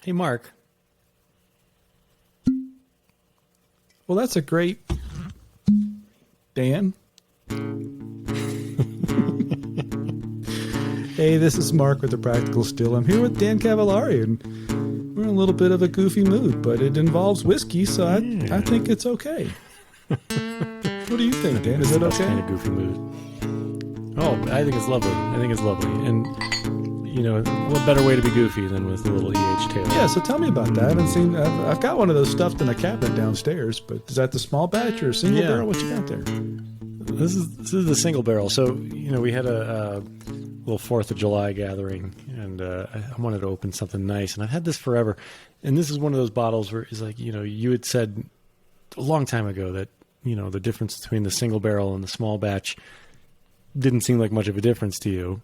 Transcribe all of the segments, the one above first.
Hey, Mark. Well, that's a great... Dan? Hey, this is Mark with The Practical Still. I'm here with Dan Cavallari, and we're in a little bit of a goofy mood, but it involves whiskey, so I think it's okay. What do you think, Dan? Is it okay? Kind of goofy mood. Oh, I think it's lovely. And, you know, what better way to be goofy than with a little E.H. Taylor? Yeah, so tell me about that. I haven't seen... I've got one of those stuffed in a cabinet downstairs, but is that the small batch or a single barrel? What you got there? This is the single barrel. So, you know, we had a little 4th of July gathering, and I wanted to open something nice, and I've had this forever. And this is one of those bottles where it's like, you know, you had said a long time ago that, you know, the difference between the single barrel and the small batch didn't seem like much of a difference to you.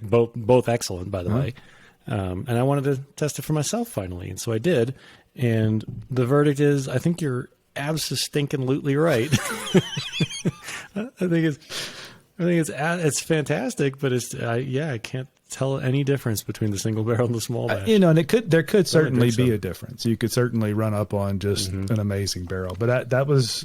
Both excellent, by the way. And I wanted to test it for myself finally, and so I did. And the verdict is, I think you're abso-stinkin-lutely right. I think it's fantastic, but I can't tell any difference between the single barrel and the small batch. You know, and there could certainly be a difference. You could certainly run up on just an amazing barrel, but that was,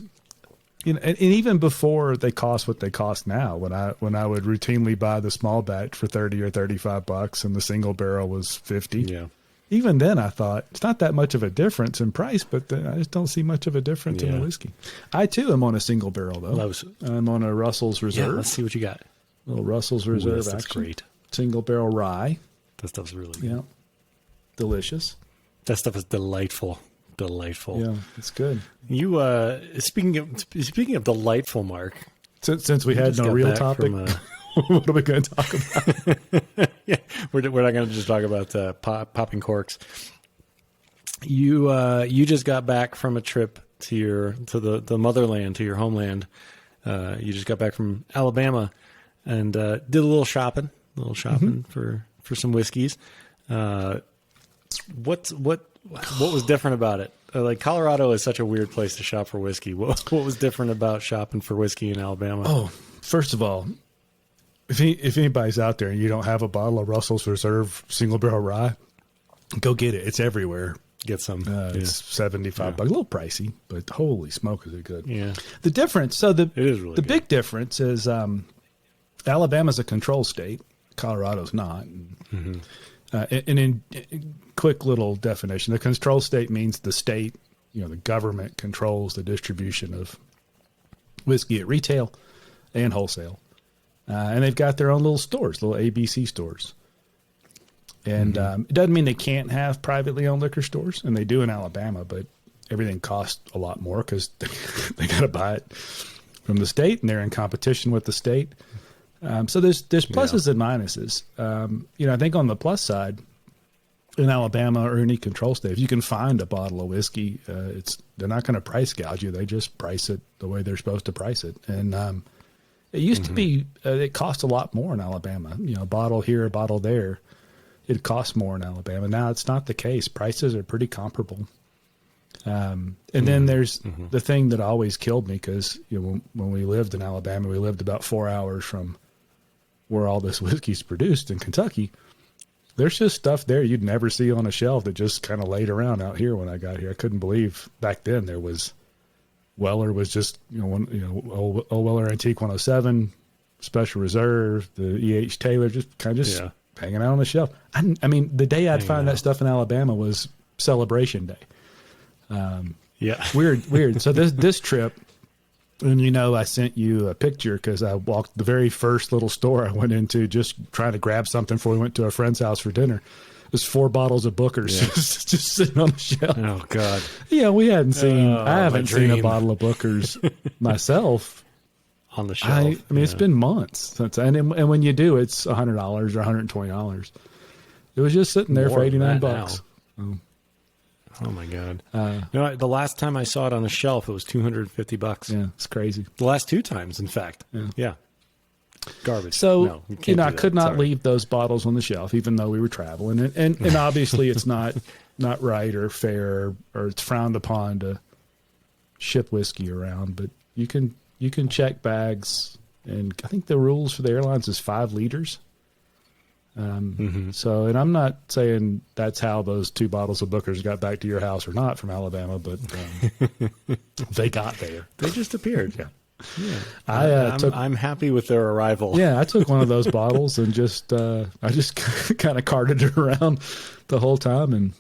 you know, and even before they cost what they cost now, when I would routinely buy the small batch for $30 or $35 and the single barrel was $50. Yeah. Even then, I thought it's not that much of a difference in price, but I just don't see much of a difference in the whiskey. I too am on a single barrel though. I'm on a Russell's Reserve. Yeah, let's see what you got. Little Russell's Reserve. That's great. Single barrel rye. That stuff's really good. Yeah, delicious. That stuff is delightful. Delightful. Yeah, it's good. You speaking of delightful, Mark. Since we had no real topic, what are we going to talk about? Yeah, we're not going to just talk about popping corks. You just got back from a trip to the motherland, to your homeland. You just got back from Alabama and did a little shopping for some whiskeys. What was different about it? Like, Colorado is such a weird place to shop for whiskey. What was different about shopping for whiskey in Alabama? Oh, first of all, if anybody's out there and you don't have a bottle of Russell's Reserve single barrel rye, go get it. It's everywhere. Get some. It's $75, a little pricey, but holy smoke, is it good? Yeah. The difference. So it is really the good. big difference is Alabama's a control state. Colorado's not. And in quick little definition, the control state means the state, you know, the government controls the distribution of whiskey at retail and wholesale. And they've got their own little stores, little ABC stores. And it doesn't mean they can't have privately owned liquor stores, and they do in Alabama, but everything costs a lot more because they got to buy it from the state, and they're in competition with the state. So there's pluses and minuses. You know, I think on the plus side, in Alabama or any control state, if you can find a bottle of whiskey, they're not going to price gouge you. They just price it the way they're supposed to price it. And it used to be it cost a lot more in Alabama. You know, a bottle here, a bottle there. It costs more in Alabama. Now it's not the case. Prices are pretty comparable. And then there's the thing that always killed me, because you know, when we lived in Alabama, we lived about 4 hours from where all this whiskey's produced in Kentucky. There's just stuff there you'd never see on a shelf that just kind of laid around out here when I got here. I couldn't believe back then there was Weller was just, Old Weller Antique 107, Special Reserve, the E.H. Taylor, just kind of hanging out on the shelf. I mean, the day I'd find that stuff in Alabama was Celebration Day. Weird. So this trip, and I sent you a picture because I walked the very first little store I went into just trying to grab something before we went to a friend's house for dinner. It was 4 bottles of Booker's just sitting on the shelf. Oh God! Yeah, we hadn't seen. I haven't seen a bottle of Booker's myself on the shelf. I mean, it's been months since, and when you do, it's $100 or $120. It was just sitting there for $89. Oh my God! The last time I saw it on the shelf, it was $250. Yeah, it's crazy. The last 2 times, in fact. Yeah. Garbage. So I could not leave those bottles on the shelf, even though we were traveling, and obviously it's not right or fair, or it's frowned upon to ship whiskey around. But you can check bags, and I think the rules for the airlines is 5 liters. So, and I'm not saying that's how those 2 bottles of Booker's got back to your house or not from Alabama, but they got there. They just appeared. Yeah. Yeah. I'm happy with their arrival. Yeah, I took one of those bottles and I just kind of carted it around the whole time and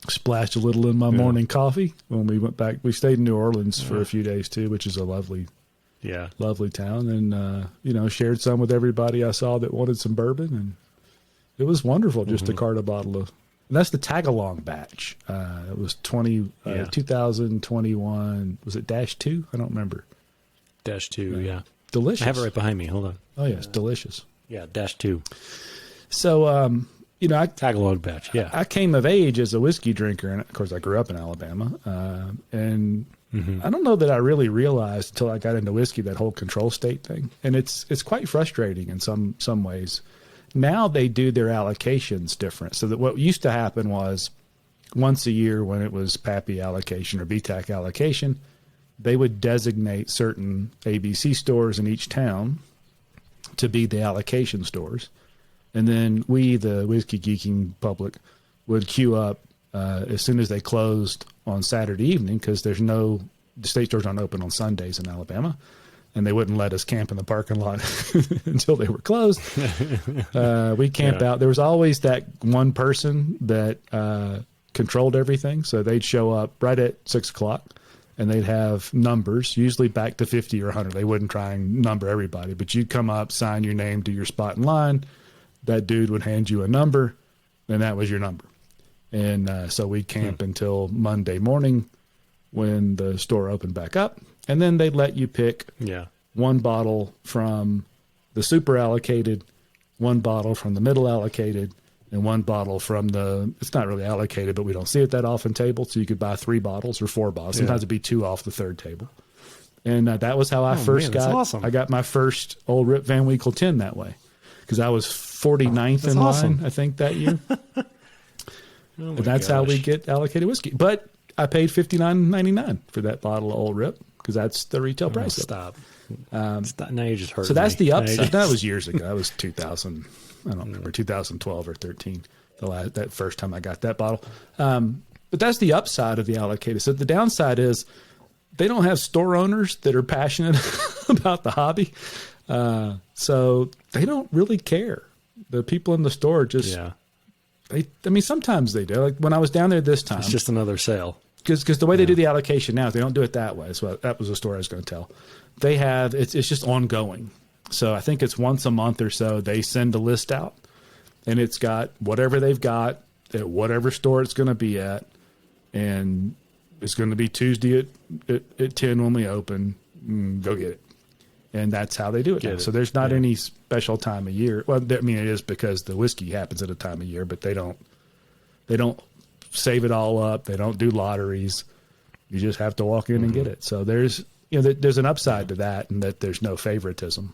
splashed a little in my morning coffee when we went back. We stayed in New Orleans for a few days too, which is a lovely town, and shared some with everybody I saw that wanted some bourbon, and it was wonderful just to cart a bottle of. And that's the tag-along batch. It was 2021. Was it -2? I don't remember. -2, yeah. Delicious. I have it right behind me. Hold on. Oh, yes, delicious. Yeah, -2. So, I tag-along batch, yeah. I came of age as a whiskey drinker, and of course I grew up in Alabama, and I don't know that I really realized until I got into whiskey that whole control state thing, and it's quite frustrating in some ways. Now they do their allocations different, so that what used to happen was once a year when it was PAPI allocation or BTAC allocation, they would designate certain ABC stores in each town to be the allocation stores. And then we, the whiskey geeking public, would queue up as soon as they closed on Saturday evening, because the state stores aren't open on Sundays in Alabama, and they wouldn't let us camp in the parking lot until they were closed. We camped out. There was always that one person that controlled everything, so they'd show up right at 6 o'clock, and they'd have numbers, usually back to 50 or 100. They wouldn't try and number everybody, but you'd come up, sign your name to your spot in line. That dude would hand you a number, and that was your number. And so we'd camp until Monday morning when the store opened back up. And then they'd let you pick one bottle from the super allocated, one bottle from the middle allocated, and one bottle from it's not really allocated, but we don't see it that often, table. So you could buy 3 bottles or 4 bottles. Sometimes it'd be 2 off the third table. And that was how I first got. Awesome. I got my first Old Rip Van Winkle 10 that way, because I was 49th in line, I think, that year. And that's how we get allocated whiskey. But I paid $59.99 for that bottle of Old Rip, because that's the retail price. Stop. Now you just hurt me. So that's the upside. That was years ago. That was 2000. I don't remember, 2012 or 13. That first time I got that bottle. But that's the upside of the allocated. So the downside is they don't have store owners that are passionate about the hobby. So they don't really care. The people in the store just, sometimes they do. Like when I was down there this time. It's just another sale. Because the way they do the allocation now, they don't do it that way. So that was a story I was going to tell. They have, it's just ongoing. So I think it's once a month or so, they send a list out, and it's got whatever they've got at whatever store it's going to be at. And it's going to be Tuesday at 10 when we open. Go get it. And that's how they do it now. So there's not any special time of year. Well, I mean, it is because the whiskey happens at a time of year, but they don't save it all up. They don't do lotteries. You just have to walk in and get it. So there's an upside to that, and that there's no favoritism.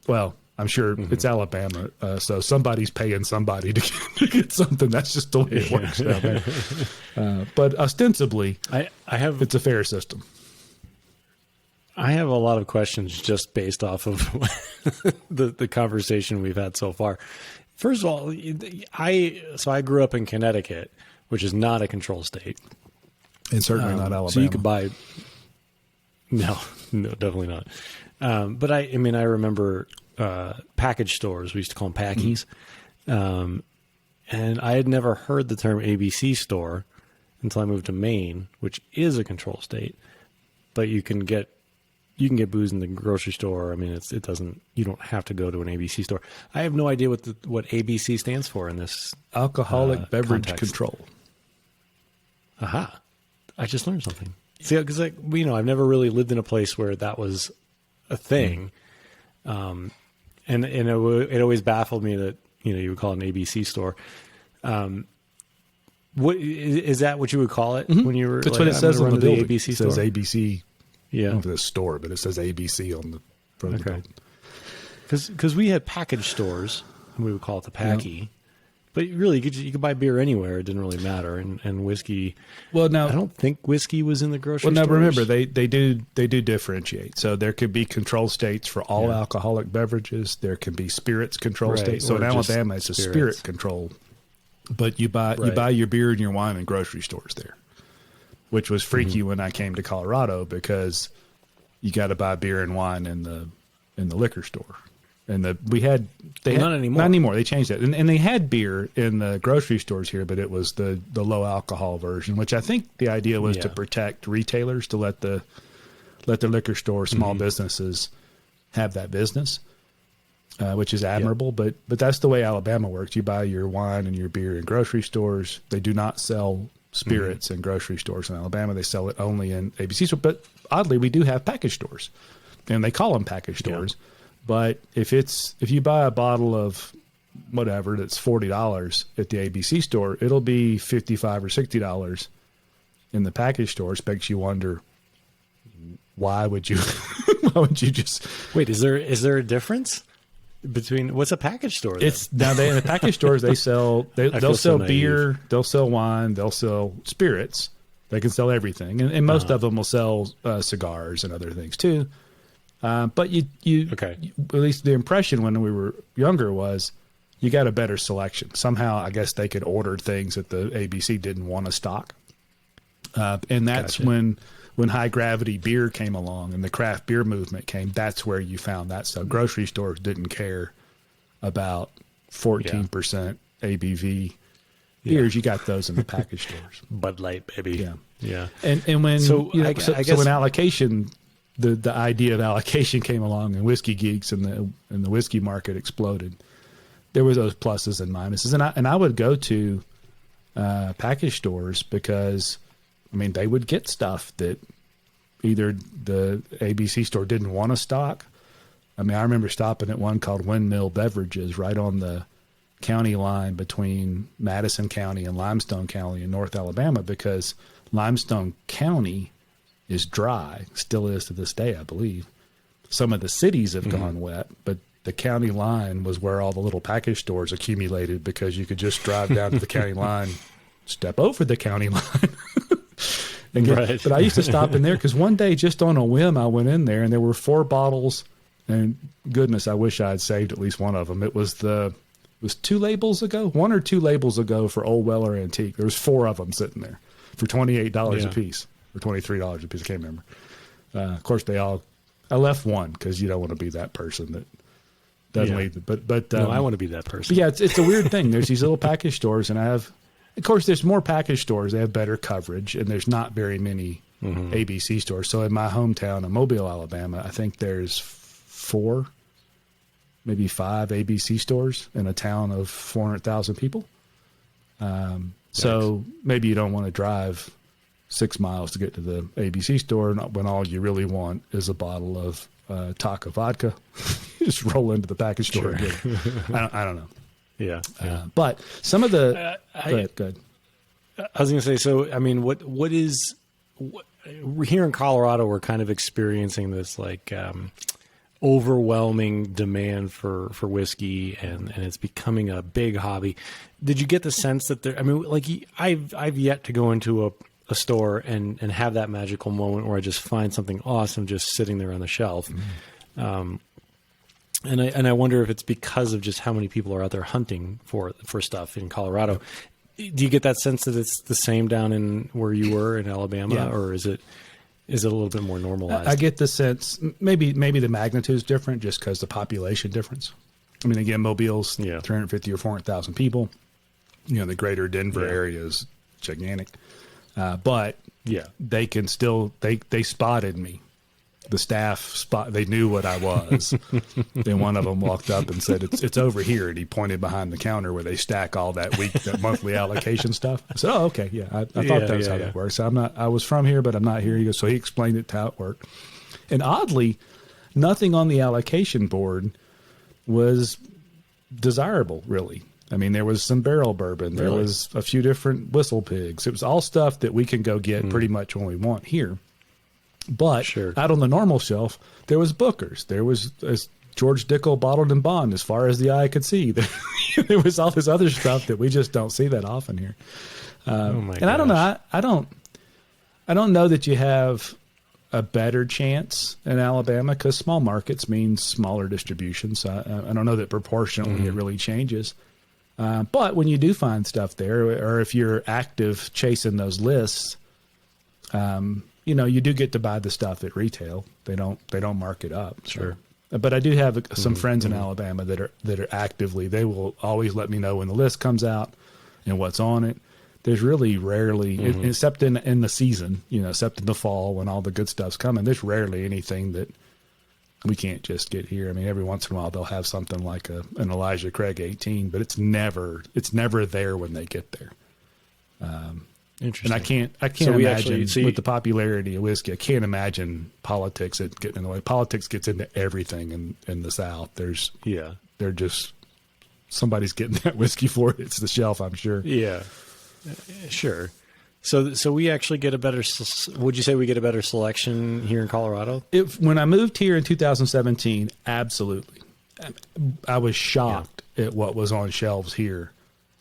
Well, I'm sure it's Alabama, so somebody's paying somebody to get something. That's just the way it works down there. But ostensibly, it's a fair system. I have a lot of questions just based off of the conversation we've had so far. First of all, I grew up in Connecticut, which is not a control state. It's certainly not Alabama. So you could buy. No, definitely not. But I remember package stores. We used to call them packies. And I had never heard the term ABC store until I moved to Maine, which is a control state. But you can get booze in the grocery store. I mean, it doesn't. You don't have to go to an ABC store. I have no idea what ABC stands for in this alcoholic beverage context. Control. Aha! I just learned something. See, because I've never really lived in a place where that was a thing, and it always baffled me that you would call it an ABC store. What is that? What you would call it when you were? That's what it says on the building. ABC it store? Says ABC. Yeah, I don't know if it's a store, but it says ABC on the front of the building. Because we had package stores, and we would call it the packy. But really, you could buy beer anywhere. It didn't really matter. And whiskey. Well, now I don't think whiskey was in the grocery well, now stores. remember they do differentiate. So there could be control states for all alcoholic beverages. There can be spirits control states. So in Alabama, it's a spirit control. But you buy your beer and your wine in grocery stores there, which was freaky when I came to Colorado because you got to buy beer and wine in the liquor store. And not anymore. Not anymore. They changed that, and they had beer in the grocery stores here, but it was the low alcohol version, which I think the idea was to protect retailers, to let the liquor store, small businesses have that business, which is admirable. But that's the way Alabama works. You buy your wine and your beer in grocery stores. They do not sell spirits in grocery stores in Alabama. They sell it only in ABC stores. But oddly, we do have package stores, and they call them package stores. Yeah. But if you buy a bottle of whatever that's $40 at the ABC store, it'll be $55 or $60 in the package store. It makes you wonder, why would you just wait? Is there a difference between what's a package store? Then? It's now in the package stores they'll sell beer, they'll sell wine, they'll sell spirits. They can sell everything, and most of them will sell cigars and other things too. But at least the impression when we were younger was you got a better selection. Somehow, I guess they could order things that the ABC didn't want to stock. And that's when high gravity beer came along and the craft beer movement came. That's where you found that stuff. Grocery stores didn't care about 14% ABV beers. You got those in the package stores. Bud Light, baby. Yeah. And when I guess when allocation. The idea of allocation came along and whiskey geeks and the whiskey market exploded. There was those pluses and minuses, and I would go to package stores because they would get stuff that either the ABC store didn't want to stock. I remember stopping at one called Windmill Beverages right on the county line between Madison County and Limestone County in North Alabama because Limestone County is dry, still is to this day, I believe. Some of the cities have gone wet, but the county line was where all the little package stores accumulated because you could just drive down to the county line, step over the county line. But I used to stop in there because one day, just on a whim, I went in there and there were 4 bottles, and goodness, I wish I had saved at least one of them. It was 1 or 2 labels ago for Old Weller Antique. There was 4 of them sitting there for $28 a piece. Or $23 a piece. I can't remember. Of course, I left one because you don't want to be that person that doesn't leave. But no, I want to be that person. Yeah, it's a weird thing. There's these little package stores, and of course, there's more package stores. They have better coverage, and there's not very many ABC stores. So in my hometown of Mobile, Alabama, I think there's 4, maybe 5 ABC stores in a town of 400,000 people. So maybe you don't want to drive 6 miles to get to the ABC store when all you really want is a bottle of Taka vodka. Just roll into the package store. Sure. I don't know. Yeah. But some of the go ahead. I was going to say, so what is here in Colorado? We're kind of experiencing this overwhelming demand for whiskey, and it's becoming a big hobby. Did you get the sense that there? I've yet to go into a store and have that magical moment where I just find something awesome just sitting there on the shelf. And I wonder if it's because of just how many people are out there hunting for stuff in Colorado. Do you get that sense that it's the same down in where you were in Alabama, or is it a little bit more normalized? I get the sense maybe the magnitude is different just because the population difference. Again, Mobile's 350 or 400,000 people. The greater Denver area is gigantic. But they can still, they spotted me. The staff they knew what I was. Then one of them walked up and said, it's over here. And he pointed behind the counter where they stack all that monthly allocation stuff. I said, oh, okay. Yeah. I thought that's how that works. I was from here, but I'm not here. He goes, so he explained it to how it worked. And oddly, nothing on the allocation board was desirable, really. There was some barrel bourbon. There was a few different whistle pigs. It was all stuff that we can go get pretty much when we want here. But out on the normal shelf, there was Booker's. There was George Dickel bottled and bond as far as the eye could see. There was all this other stuff that we just don't see that often here. Oh my and gosh. I don't know. I don't know that you have a better chance in Alabama because small markets means smaller distribution. So I don't know that proportionally it really changes. But when you do find stuff there, or if you're active chasing those lists, you do get to buy the stuff at retail. They don't mark it up. Sure. But I do have some friends in Alabama that are actively. They will always let me know when the list comes out and what's on it. There's really rarely, except in the season, except in the fall when all the good stuff's coming. There's rarely anything that we can't just get here. I mean, every once in a while they'll have something like an Elijah Craig 18, but it's never there when they get there. Interesting. And I can't imagine with the popularity of whiskey. I can't imagine politics getting in the way. Politics gets into everything in the South. They're just somebody's getting that whiskey for it. It's the shelf, I'm sure. Yeah, sure. So we actually get a better. Would you say we get a better selection here in Colorado? When I moved here in 2017, absolutely. I was shocked at what was on shelves here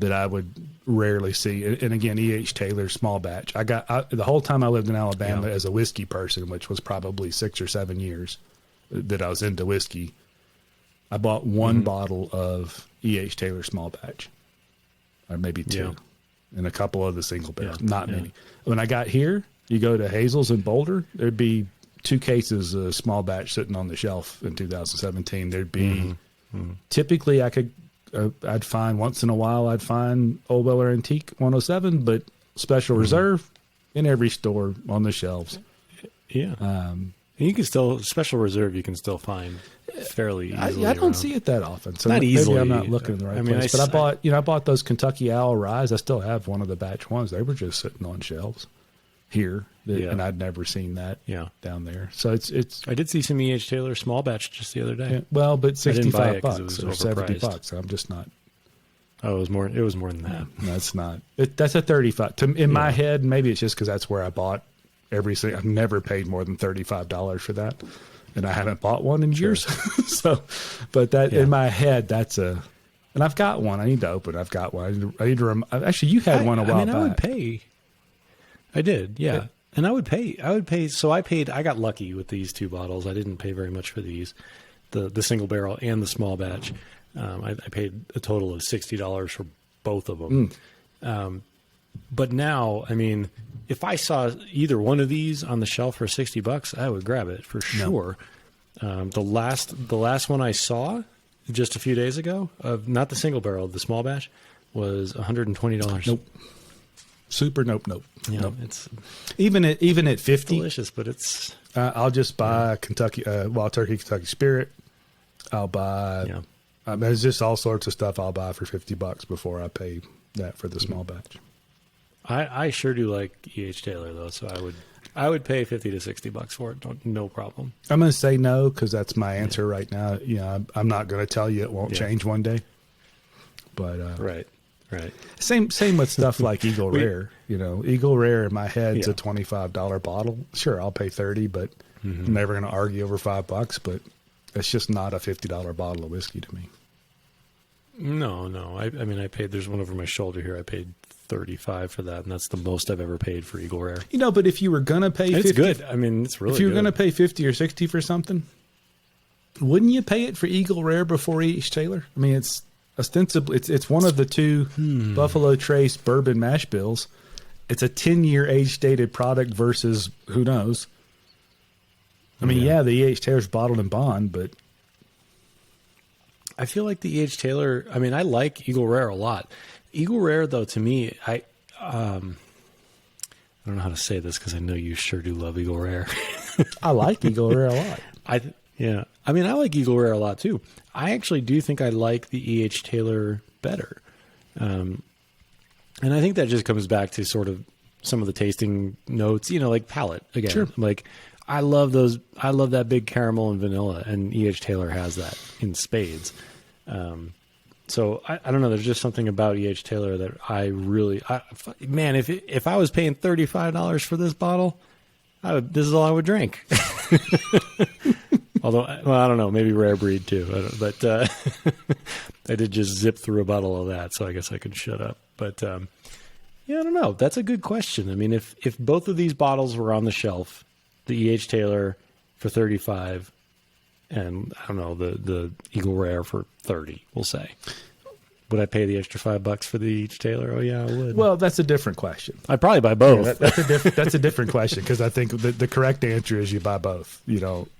that I would rarely see. And again, E.H. Taylor small batch. The whole time I lived in Alabama as a whiskey person, which was probably 6 or 7 years that I was into whiskey, I bought one bottle of E.H. Taylor small batch, or maybe two, and a couple of the single barrels, not many. When I got here, you go to Hazel's in Boulder, there'd be 2 cases of small batch sitting on the shelf in 2017. There'd be typically I'd find once in a while, I'd find Old Weller Antique 107, but Special Reserve in every store on the shelves. Yeah. And you can still, Special Reserve, you can still find fairly easily. I don't see it that often. So not easily. Maybe I'm not looking in the right place. But I bought those Kentucky Owl Ryes. I still have one of the batch ones. They were just sitting on shelves here. And I'd never seen that down there. So it's. I did see some E.H. Taylor small batch just the other day. Yeah, well, but $65 or $70. I'm just not. Oh, it was more than that. No, it's not. That's a 35. In my head, maybe it's just because that's where I bought everything. I've never paid more than $35 for that, and I haven't bought one in years. So, but that in my head, that's a. And I've got one. I need to open. I've got one. I need to. Actually, you had one a while back. I would pay. I did, yeah. And I would pay. So I got lucky with these 2 bottles. I didn't pay very much for these, the single barrel and the small batch. I paid a total of $60 for both of them. But now, I mean, if I saw either one of these on the shelf for $60, I would grab it for sure. The last one I saw just a few days ago, of not the single barrel, the small batch, was $120. Nope. Super nope. Yeah, nope. It's even at 50, delicious, but it's. I'll just buy Kentucky Wild Turkey Kentucky Spirit. I'll buy. There's just all sorts of stuff I'll buy for $50 before I pay that for the small batch. I sure do like E.H. Taylor though, so I would pay $50 to $60 for it, no problem. I'm going to say no because that's my answer right now. I'm not going to tell you it won't change one day. But right. Same with stuff like Eagle Rare. Eagle Rare in my head's a $25 bottle. Sure, I'll pay $30, but I'm never going to argue over $5. But it's just not a $50 bottle of whiskey to me. No. I mean, I paid. There's one over my shoulder here. I paid $35 for that, and that's the most I've ever paid for Eagle Rare. But if you were going to pay, it's good. I mean, it's really. If you were going to pay $50 or $60 for something, wouldn't you pay it for Eagle Rare before E.H. Taylor? I mean, it's. Ostensibly, it's one of the 2 Buffalo Trace bourbon mash bills. It's a 10-year age-dated product versus who knows. I mean, the E.H. Taylor's bottled and bond, but I feel like the E.H. Taylor. I mean, I like Eagle Rare a lot. Eagle Rare, though, to me, I don't know how to say this because I know you sure do love Eagle Rare. I like Eagle Rare a lot. I mean, I like Eagle Rare a lot too. I actually do think I like the E.H. Taylor better. And I think that just comes back to sort of some of the tasting notes, like palate again. Sure. Like I love those. I love that big caramel and vanilla, and E.H. Taylor has that in spades. So I don't know. There's just something about E.H. Taylor that I really, man, if I was paying $35 for this bottle, this is all I would drink. Although, well, I don't know, maybe rare breed too. But I did just zip through a bottle of that, so I guess I could shut up. But yeah, I don't know. That's a good question. I mean, if both of these bottles were on the shelf, the E.H. Taylor for 35, and I don't know, the Eagle Rare for 30, we'll say. Would I pay the extra $5 for the E.H. Taylor? Oh yeah, I would. Well, that's a different question. I'd probably buy both. Yeah, that's a different question, because I think the correct answer is you buy both. You don't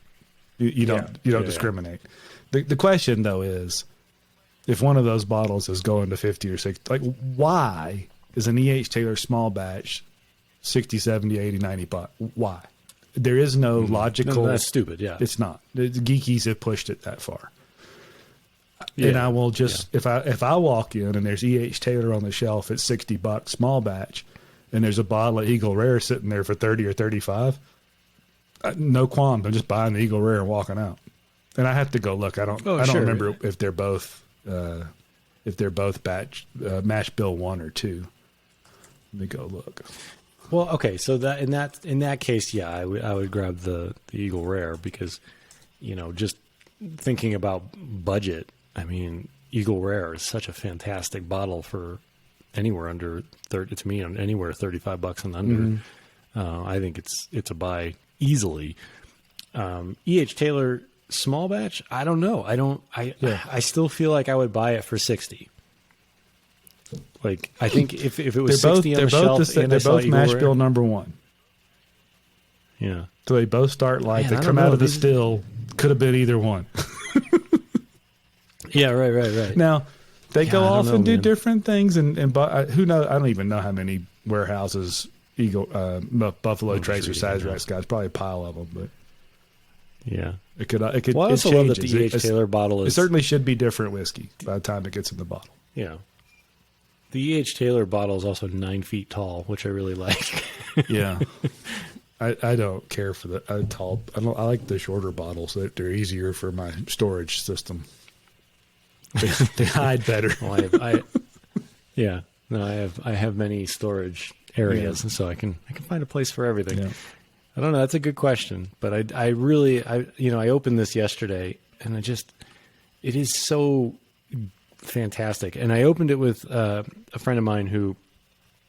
discriminate. The question though is, if one of those bottles is going to 50 or 60, like why is an E.H. Taylor small batch 60, 70, 80, 90 bucks? Why? There is no logical. No, that's stupid. Yeah, it's not. The geekies have pushed it that far. And I will just if I walk in and there's E.H. Taylor on the shelf at $60 small batch, and there's a bottle of Eagle Rare sitting there for 30 or 35, no qualms. I'm just buying the Eagle Rare and walking out. And I have to go look. I don't remember if they're both batch mash bill 1 or 2. Let me go look. Well, okay, so that in that case, yeah, I would grab the Eagle Rare, because, just thinking about budget. I mean, Eagle Rare is such a fantastic bottle for anywhere under 30. To me, anywhere $35 and under. Mm-hmm. I think it's a buy easily. E.H. Taylor small batch, I don't know. I still feel like I would buy it for 60. Like, I think if it was 60 on the shelf, they're both mash bill number 1. Yeah. So they both start they come out of the still. Could have been either one. Yeah, right. Now, they go off and do different things, and who knows? I don't even know how many warehouses Buffalo Trace or Sazerac's got. It's probably a pile of them, but yeah, it could. Well, I also love that the E.H. Taylor bottle is. It certainly should be different whiskey by the time it gets in the bottle. Yeah, the E.H. Taylor bottle is also 9 feet tall, which I really like. Yeah. I don't care for the tall. I like the shorter bottles. They're easier for my storage system. They hide better. Well, I have many storage areas, and so I can find a place for everything. Yeah. I don't know. That's a good question, but I really opened this yesterday, and it is so fantastic. And I opened it with a friend of mine who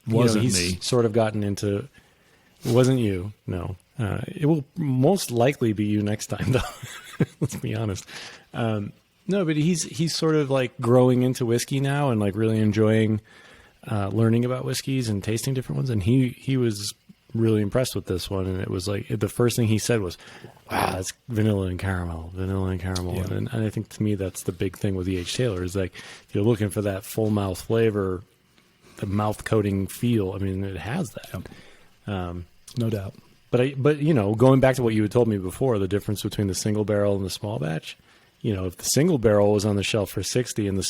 wasn't he's me. Sort of gotten into. It wasn't you, no. It will most likely be you next time, though. Let's be honest. No, but he's sort of like growing into whiskey now, and like really enjoying learning about whiskeys and tasting different ones. And he was really impressed with this one. And it was like the first thing he said was, "Wow, it's vanilla and caramel." Yeah. And I think to me that's the big thing with E.H. Taylor is like if you're looking for that full mouth flavor, the mouth coating feel. I mean, it has that. Yep. No doubt. But going back to what you had told me before, the difference between the single barrel and the small batch. If the single barrel was on the shelf for 60 and the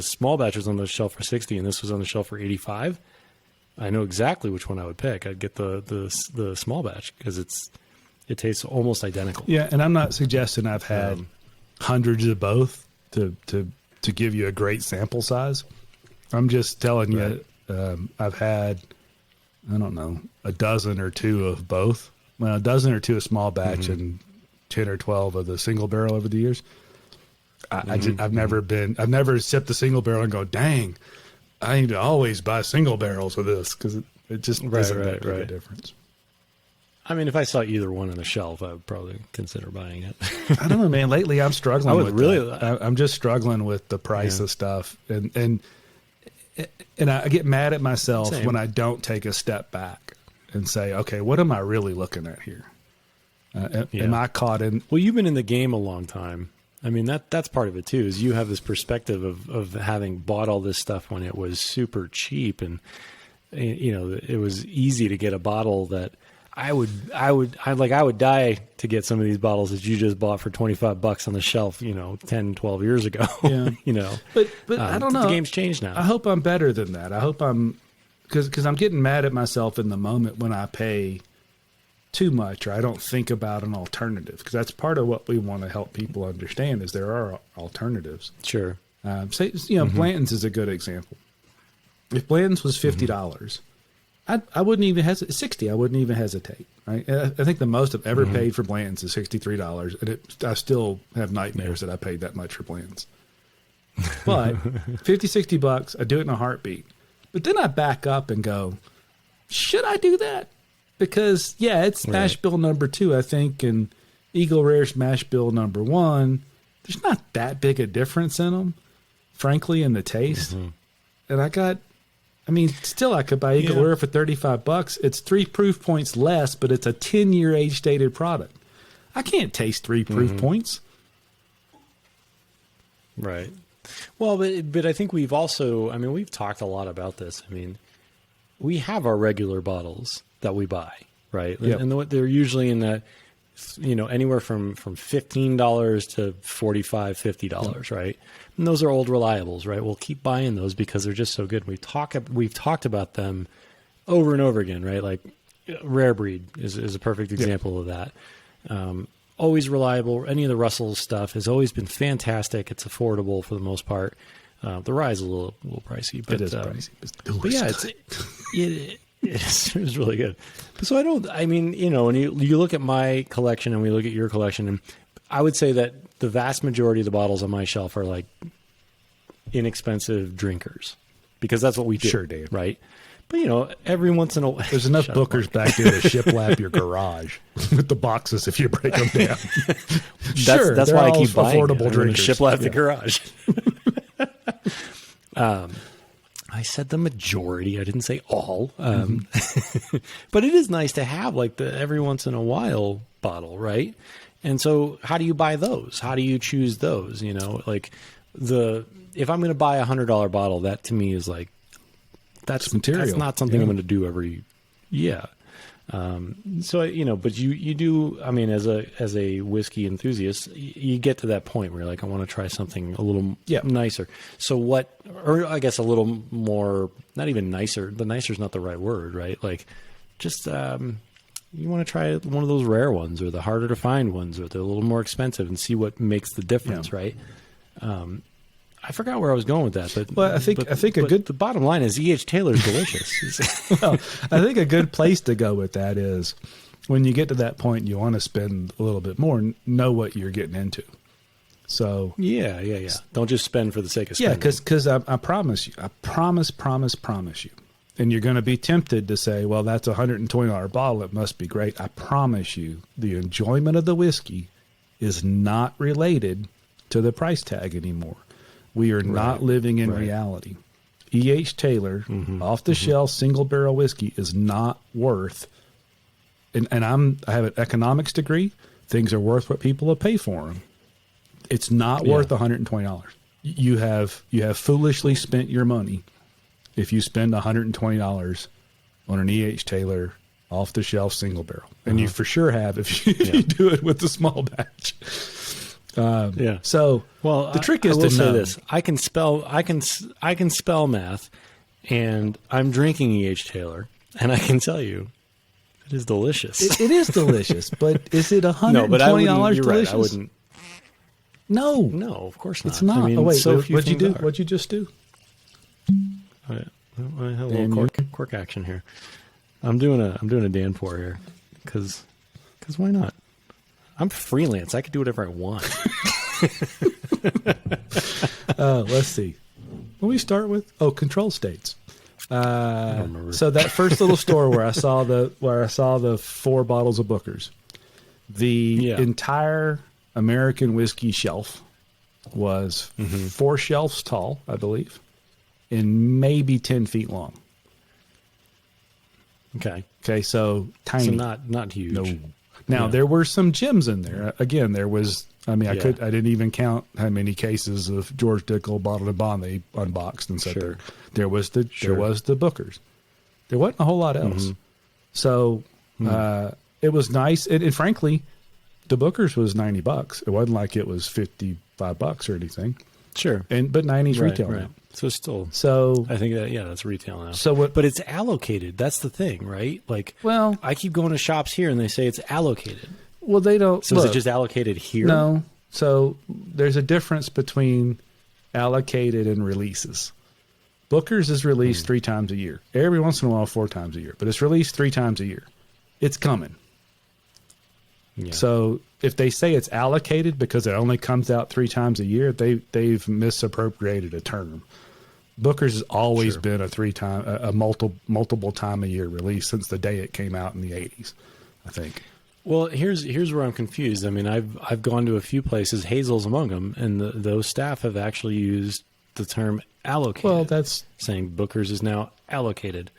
small batch was on the shelf for 60 and this was on the shelf for 85, I know exactly which one I would pick. I'd get the small batch because it tastes almost identical. Yeah, and I'm not suggesting I've had hundreds of both to give you a great sample size. I'm just telling you I've had, I don't know, a dozen or two of both. Well, a dozen or two of small batch and 10 or 12 of the single barrel over the years. I've never sipped the single barrel and go, dang, I need to always buy single barrels with this because it just isn't that big a difference. I mean, if I saw either one on the shelf, I would probably consider buying it. I don't know, man. Lately, I'm struggling. I'm just struggling with the price of stuff, and I get mad at myself when I don't take a step back and say, okay, what am I really looking at here? Am I caught in? Well, you've been in the game a long time. I mean, that's part of it too. Is you have this perspective of having bought all this stuff when it was super cheap, and it was easy to get a bottle that I would die to get some of these bottles that you just bought for $25 on the shelf, 10, 12 years ago. Yeah. But I don't know. The game's changed now. I hope I'm better than that. I hope because I'm getting mad at myself in the moment when I pay too much or I don't think about an alternative, because that's part of what we want to help people understand is there are alternatives. Sure. Blanton's is a good example. If Blanton's was $50 I wouldn't even hesitate. 60, I wouldn't even hesitate. Right? I think the most I've ever paid for Blanton's is $63, and I still have nightmares that I paid that much for Blanton's. But 50, $60, I do it in a heartbeat. But then I back up and go, should I do that? Because, yeah, it's mash bill number 2, I think, and Eagle Rare's mash bill number 1. There's not that big a difference in them, frankly, in the taste. And still I could buy Eagle Rare for $35. It's 3 proof points less, but it's a 10-year age-dated product. I can't taste 3 proof points. Right. Well, but I think we've also, we've talked a lot about this. We have our regular bottles that we buy, right? Yep. And they're usually in that, anywhere from $15 to $45, $50, right? And those are old reliables, right? We'll keep buying those because they're just so good. We've talked about them over and over again, right? Like Rare Breed is a perfect example of that. Always reliable. Any of the Russell's stuff has always been fantastic. It's affordable for the most part. The rye is a little pricey, but it is pricey. But yeah, it's really good. So when you look at my collection and we look at your collection, and I would say that the vast majority of the bottles on my shelf are like inexpensive drinkers because that's what we do. Sure, Dave. Right? But, every once in a while. There's enough Bookers back there to shiplap your garage with the boxes if you break them down. That's why I keep buying affordable drinkers. Shiplap the garage. I said the majority. I didn't say all. But it is nice to have like the every once in a while bottle, right? And so how do you buy those? How do you choose those? Like if I'm going to buy $100 bottle, that to me is like, that's material. That's not something I'm going to do every. Yeah. So, but you do, as a whiskey enthusiast, you get to that point where you're like, I want to try something a little nicer. So or I guess a little more, not even nicer. The nicer is not the right word, right? Like just, you want to try one of those rare ones or the harder to find ones or they're a little more expensive and see what makes the difference, right? I forgot where I was going with that, but the bottom line is E.H. Taylor's delicious. Well, I think a good place to go with that is when you get to that point, you want to spend a little bit more, know what you're getting into. So yeah. Don't just spend for the sake of spending. Yeah, because I promise you, promise you, and you're going to be tempted to say, well, that's a $120 bottle. It must be great. I promise you, the enjoyment of the whiskey is not related to the price tag anymore. We are not living in reality. E.H. Taylor, off-the-shelf single barrel whiskey is not worth, and I have an economics degree. Things are worth what people will pay for them. It's not worth $120. You have foolishly spent your money if you spend $120 on an E.H. Taylor off-the-shelf single barrel, and you for sure have if you do it with the small batch. So the trick is to say this. I can spell math, and I'm drinking E.H. Taylor, and I can tell you, it is delicious. It is delicious, but is it $120 delicious? Right, I wouldn't. No, of course not. It's not. Wait, what'd you do? Are. What'd you just do? I had a little quirk action here. I'm doing a Danpor here because why not? I'm freelance. I can do whatever I want. Let's see. What do we start with? Oh, control states. So that first little store where I saw the 4 bottles of Booker's, the entire American whiskey shelf was 4 shelves tall, I believe, and maybe 10 feet long. Okay. So tiny. So not huge. No. Now there were some gems in there. Again, there was. I didn't even count how many cases of George Dickel bottled and bond they unboxed and said there was the Booker's. There wasn't a whole lot else. So it was nice, and frankly, the Booker's was $90. It wasn't like it was $55 or anything. Sure, but 90's retail now. So still, I think that that's retail now. So but it's allocated. That's the thing, right? Like, well, I keep going to shops here and they say it's allocated. Well, they don't. So is it just allocated here? No. So there's a difference between allocated and releases. Booker's is released 3 times a year. Every once in a while, 4 times a year. But it's released 3 times a year. It's coming. Yeah. So if they say it's allocated because it only comes out 3 times a year, they've misappropriated a term. Booker's has always been a multiple time a year release since the day it came out in the 80s, I think. Well, here's where I'm confused. I mean, I've gone to a few places, Hazel's among them, and those staff have actually used the term allocated. Well, that's saying Booker's is now allocated.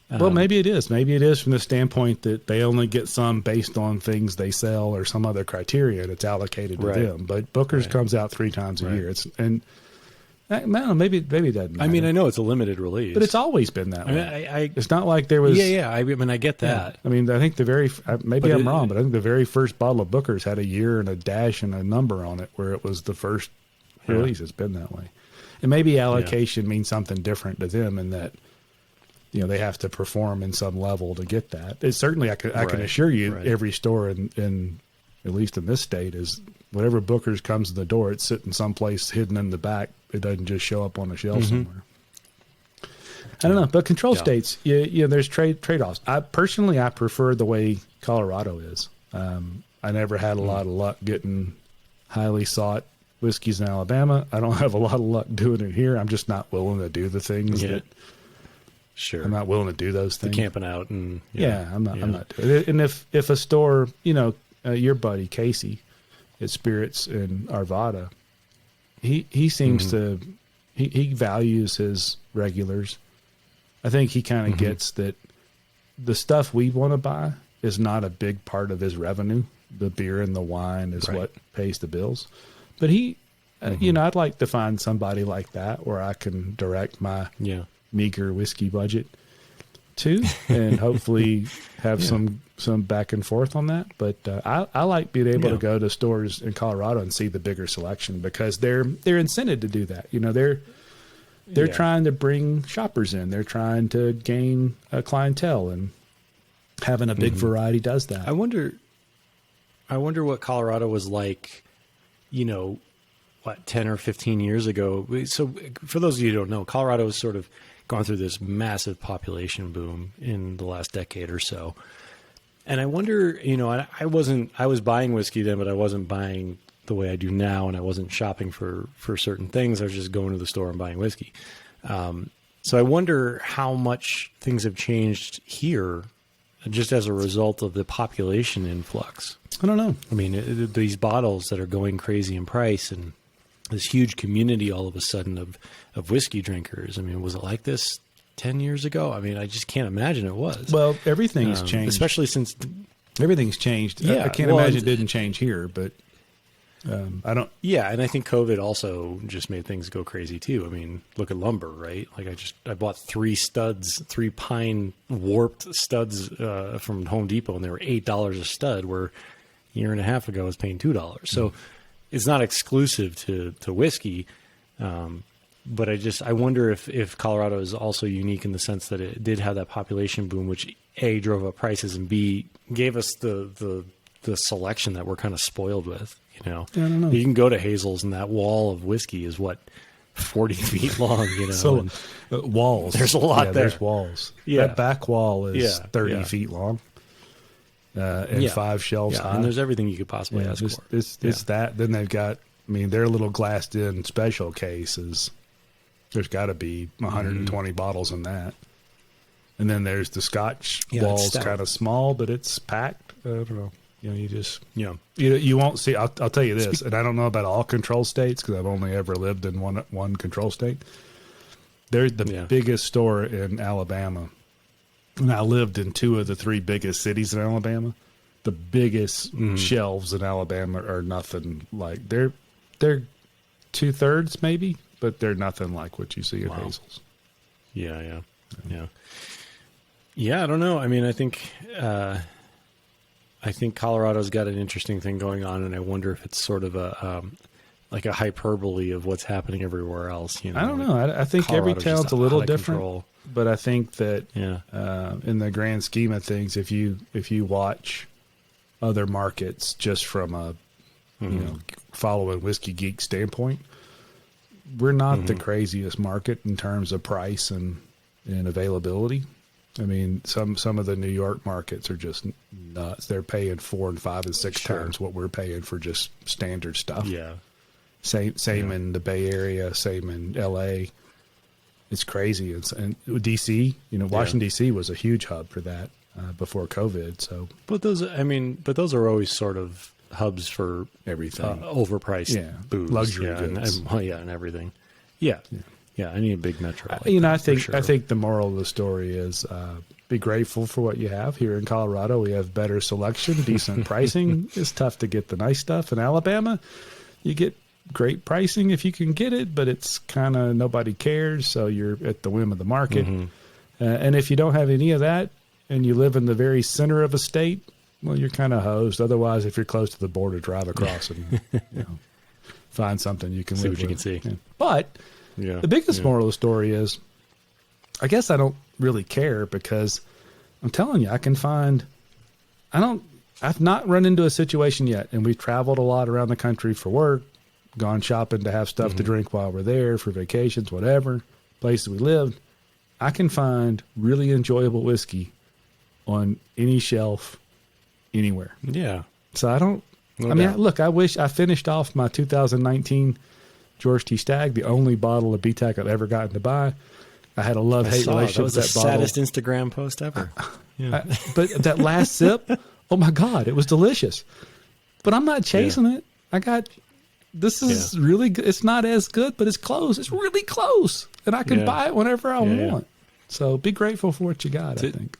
Well, maybe it is. Maybe it is from the standpoint that they only get some based on things they sell or some other criteria that's allocated to them. But Booker's comes out 3 times a year. I don't know, maybe it doesn't matter. I mean, I know it's a limited release, but it's always been that way. I it's not like there was. Yeah. I mean, I get that. Yeah. I mean, I think maybe I'm wrong, but I think the very first bottle of Booker's had a year and a dash and a number on it, where it was the first release. It's been that way, and maybe allocation means something different to them, in that they have to perform in some level to get that. It's certainly I can assure you, every store in at least in this state is. Whatever Booker's comes to the door, it's sitting someplace hidden in the back. It doesn't just show up on a shelf somewhere. I don't know, but control states, there's trade-offs. I prefer the way Colorado is. I never had a lot of luck getting highly sought whiskeys in Alabama. I don't have a lot of luck doing it here. I'm just not willing to do the things that. Sure, I'm not willing to do those things. Camping out and I'm not doing it. And if a store, your buddy Casey at Spirits in Arvada, he seems to he values his regulars. I think he kind of gets that the stuff we want to buy is not a big part of his revenue. The beer and the wine is what pays the bills. But he, I'd like to find somebody like that where I can direct my meager whiskey budget to, and hopefully have some back and forth on that. But I like being able to go to stores in Colorado and see the bigger selection, because they're incented to do that. They're trying to bring shoppers in. They're trying to gain a clientele, and having a big variety does that. I wonder what Colorado was like, 10 or 15 years ago. So for those of you who don't know, Colorado has sort of gone through this massive population boom in the last decade or so. And I wonder, I was buying whiskey then, but I wasn't buying the way I do now, and I wasn't shopping for certain things. I was just going to the store and buying whiskey. So I wonder how much things have changed here just as a result of the population influx. I don't know. I mean, these bottles that are going crazy in price, and this huge community all of a sudden of whiskey drinkers. I mean, was it like this 10 years ago? I mean, I just can't imagine it was. Well, everything's changed. Especially since... Everything's changed. Yeah, I can't imagine it didn't change here, but I don't... Yeah, and I think COVID also just made things go crazy too. I mean, look at lumber, right? Like I bought 3 pine warped studs from Home Depot, and they were $8 a stud, where a year and a half ago I was paying $2. So it's not exclusive to whiskey. But I wonder if Colorado is also unique in the sense that it did have that population boom, which A, drove up prices, and B, gave us the selection that we're kind of spoiled with. I don't know. You can go to Hazel's, and that wall of whiskey is 40 feet long. So walls. There's a lot there. There's walls. Yeah, that back wall is 30 feet long, and 5 shelves high. And there's everything you could possibly ask for. It's that. Then they've got. I mean, their little glassed-in special case is. There's got to be 120 bottles in that. And then there's the Scotch walls, kind of small, but it's packed. I don't know. You won't see. I'll tell you this, and I don't know about all control states because I've only ever lived in one control state. They're the biggest store in Alabama, and I lived in 2 of the 3 biggest cities in Alabama. The biggest shelves in Alabama are nothing like they're 2/3 maybe. But they're nothing like what you see at Hazel's. Yeah. I don't know. I mean, I think Colorado's got an interesting thing going on, and I wonder if it's sort of a hyperbole of what's happening everywhere else. I don't know. I think Colorado's every town's a little different, but I think that in the grand scheme of things, if you watch other markets just from a following Whiskey Geek standpoint. we're not the craziest market in terms of price and availability. I mean, some of the New York markets are just nuts. They're paying 4 and 5 and 6 times what we're paying for just standard stuff. Yeah. Same in the Bay Area, same in LA. It's crazy. And DC, Washington DC was a huge hub for that before COVID. So, but those are always sort of hubs for everything, overpriced booze, luxury goods, and everything. Yeah. I need a big metro. I think the moral of the story is be grateful for what you have here in Colorado. We have better selection, decent pricing. It's tough to get the nice stuff. In Alabama, you get great pricing if you can get it, but it's kind of nobody cares, so you're at the whim of the market. And if you don't have any of that and you live in the very center of a state, well, you're kind of hosed. Otherwise, if you're close to the border, drive across and find something you can see live what you with. can see. Yeah. But the biggest moral of the story is, I guess I don't really care, because I'm telling you, I've not run into a situation yet, and we've traveled a lot around the country for work, gone shopping to have stuff to drink while we're there, for vacations, whatever, places we lived. I can find really enjoyable whiskey on any shelf, anywhere. Yeah. So I don't, I wish I finished off my 2019 George T. Stagg, the only bottle of BTAC I've ever gotten to buy. I had a love-hate relationship with that bottle. That was the saddest Instagram post ever. But that last sip, oh my God, it was delicious. But I'm not chasing it. This is really good. It's not as good, but it's close. It's really close. And I can buy it whenever I want. So be grateful for what you got, I think.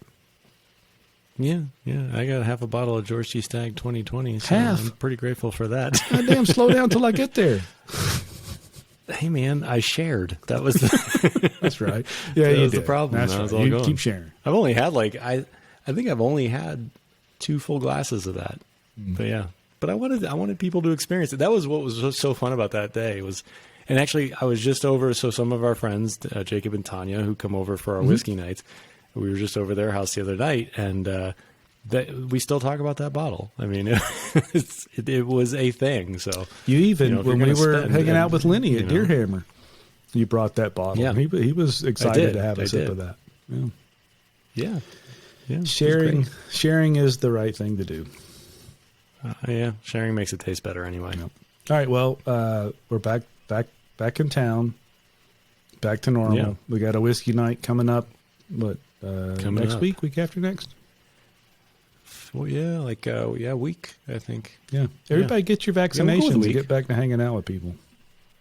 Yeah. I got half a bottle of George T. Stagg 2020. So half? I'm pretty grateful for that. Goddamn, slow down till I get there. Hey, man, I shared. That was That's right. Yeah, that you was did. the problem. That's That right. was all You going. keep sharing. I've only had I think I've only had 2 full glasses of that. But I wanted people to experience it. That was what was so fun about that day and actually I was just over. So some of our friends, Jacob and Tanya, who come over for our whiskey nights, we were just over their house the other night, and we still talk about that bottle. I mean, it was a thing. So you even when we were hanging out with Lenny at Deerhammer, you brought that bottle. Yeah, he was excited to have a sip of that. Yeah. Sharing is the right thing to do. Sharing makes it taste better anyway. Yep. All right, well, we're back in town, back to normal. Yeah. We got a whiskey night coming up. Next week, week after next? Well, yeah, week, I think. Yeah. Everybody get your vaccinations and get back to hanging out with people.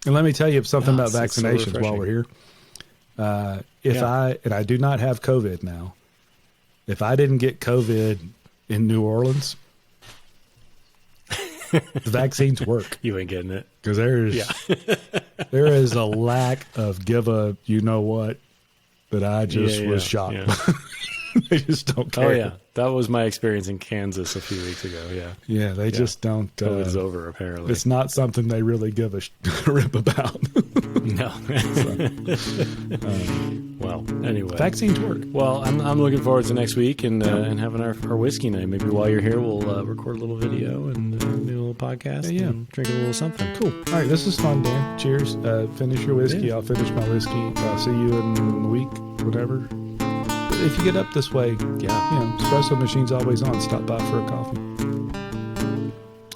And let me tell you something about vaccinations so while we're here. I do not have COVID now. If I didn't get COVID in New Orleans, the vaccines work. You ain't getting it. Because there is a lack of you know what that I just was shocked. Yeah. They just don't care. Oh yeah, that was my experience in Kansas a few weeks ago. Yeah, they just don't. COVID's over apparently. It's not something they really give a rip about. No. Well, anyway, vaccines work. Well, I'm looking forward to next week and having our whiskey night. Maybe while you're here, we'll record a little video and do a little podcast. And drink a little something. Cool. All right, this is fun, Dan. Cheers. Finish your whiskey. I'll finish my whiskey. I'll see you in a week, whatever. If you get up this way, espresso machine's always on. Stop by for a coffee.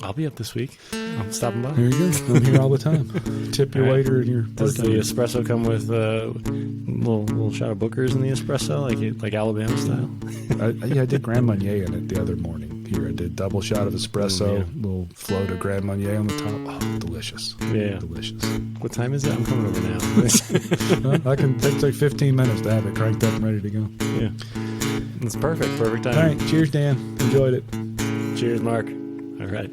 I'll be up this week. I'm stopping by. There you go. I'm here all the time. Tip your waiter and your Does the espresso come with a little shot of Booker's in the espresso, like Alabama style? I did Grand Marnier in it the other morning. Here, I did double shot of espresso, little float of Grand Marnier on the top. Oh, delicious. Yeah. Delicious. What time is it? I'm coming over now. It takes like 15 minutes to have it cranked up and ready to go. Yeah. It's perfect. Perfect time. All right. Cheers, Dan. Enjoyed it. Cheers, Mark. All right.